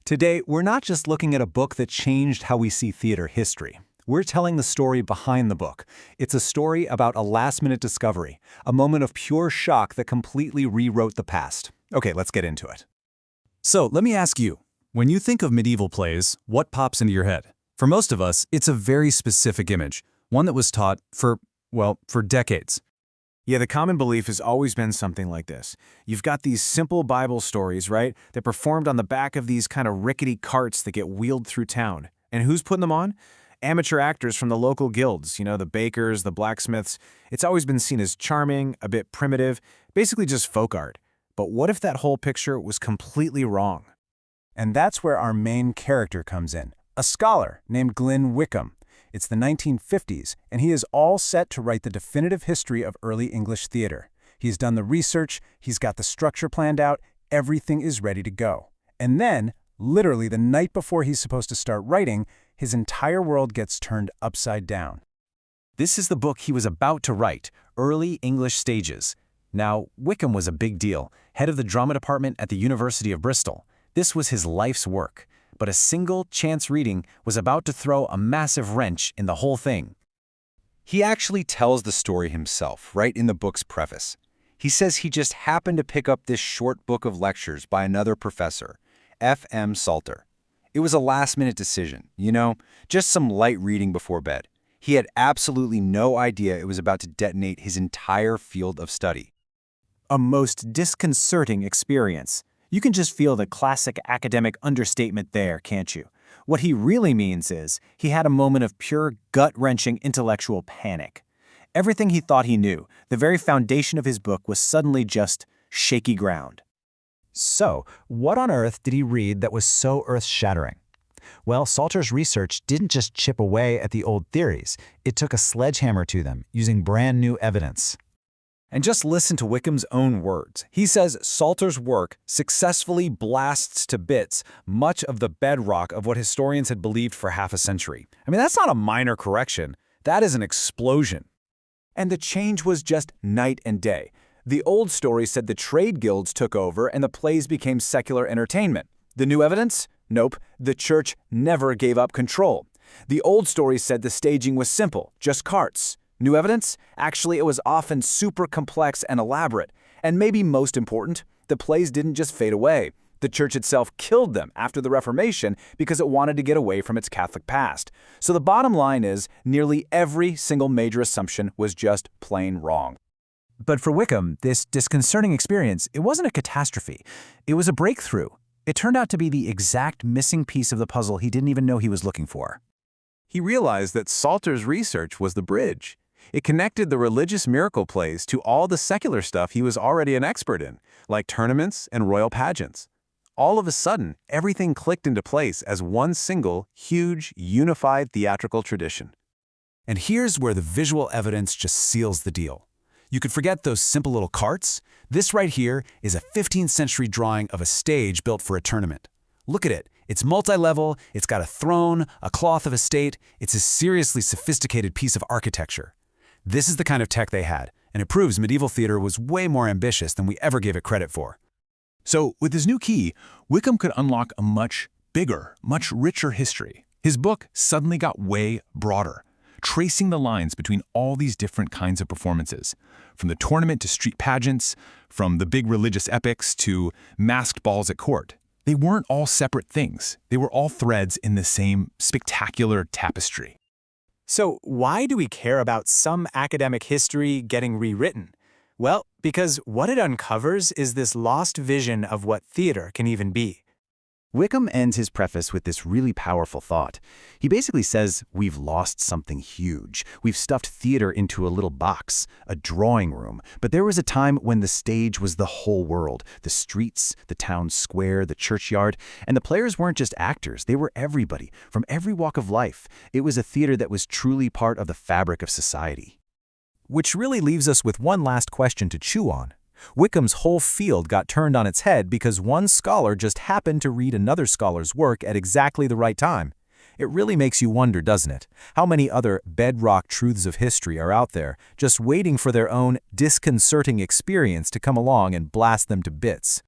Today, we're not just looking at a book that changed how we see theater history. We're telling the story behind the book. It's a story about a last-minute discovery, a moment of pure shock that completely rewrote the past. Okay, let's get into it. So let me ask you, when you think of medieval plays, what pops into your head? For most of us, it's a very specific image, one that was taught for decades. Yeah, the common belief has always been something like this. You've got these simple Bible stories, right? They're performed on the back of these kind of rickety carts that get wheeled through town. And who's putting them on? Amateur actors from the local guilds, the bakers, the blacksmiths. It's always been seen as charming, a bit primitive, basically just folk art. But what if that whole picture was completely wrong? And that's where our main character comes in, a scholar named Glyn Wickham. It's the 1950s, and he is all set to write the definitive history of early English theater. He's done the research, he's got the structure planned out, everything is ready to go. And then, literally the night before he's supposed to start writing, his entire world gets turned upside down. This is the book he was about to write, Early English Stages. Now, Wickham was a big deal, head of the drama department at the University of Bristol. This was his life's work. But a single chance reading was about to throw a massive wrench in the whole thing. He actually tells the story himself, right in the book's preface. He says he just happened to pick up this short book of lectures by another professor, F.M. Salter. It was a last-minute decision, just some light reading before bed. He had absolutely no idea it was about to detonate his entire field of study. A most disconcerting experience. You can just feel the classic academic understatement there, can't you? What he really means is he had a moment of pure gut-wrenching intellectual panic. Everything he thought he knew, the very foundation of his book, was suddenly just shaky ground. So, what on earth did he read that was so earth-shattering? Well, Salter's research didn't just chip away at the old theories. It took a sledgehammer to them, using brand new evidence. And just listen to Wickham's own words. He says Salter's work successfully blasts to bits much of the bedrock of what historians had believed for half a century. I mean, that's not a minor correction. That is an explosion. And the change was just night and day. The old story said the trade guilds took over and the plays became secular entertainment. The new evidence? Nope, the church never gave up control. The old story said the staging was simple, just carts. New evidence? Actually, it was often super complex and elaborate. And maybe most important, the plays didn't just fade away. The church itself killed them after the Reformation because it wanted to get away from its Catholic past. So the bottom line is, nearly every single major assumption was just plain wrong. But for Wickham, this disconcerting experience, it wasn't a catastrophe. It was a breakthrough. It turned out to be the exact missing piece of the puzzle he didn't even know he was looking for. He realized that Salter's research was the bridge. It connected the religious miracle plays to all the secular stuff he was already an expert in, like tournaments and royal pageants. All of a sudden, everything clicked into place as one single, huge, unified theatrical tradition. And here's where the visual evidence just seals the deal. You could forget those simple little carts. This right here is a 15th century drawing of a stage built for a tournament. Look at it. It's multi-level, it's got a throne, a cloth of estate. It's a seriously sophisticated piece of architecture. This is the kind of tech they had, and it proves medieval theater was way more ambitious than we ever gave it credit for. So, with his new key, Wickham could unlock a much bigger, much richer history. His book suddenly got way broader, tracing the lines between all these different kinds of performances, from the tournament to street pageants, from the big religious epics to masked balls at court. They weren't all separate things. They were all threads in the same spectacular tapestry. So why do we care about some academic history getting rewritten? Well, because what it uncovers is this lost vision of what theater can even be. Wickham ends his preface with this really powerful thought. He basically says, we've lost something huge. We've stuffed theater into a little box, a drawing room. But there was a time when the stage was the whole world, the streets, the town square, the churchyard. And the players weren't just actors. They were everybody, from every walk of life. It was a theater that was truly part of the fabric of society. Which really leaves us with one last question to chew on. Wickham's whole field got turned on its head because one scholar just happened to read another scholar's work at exactly the right time. It really makes you wonder, doesn't it? How many other bedrock truths of history are out there, just waiting for their own disconcerting experience to come along and blast them to bits?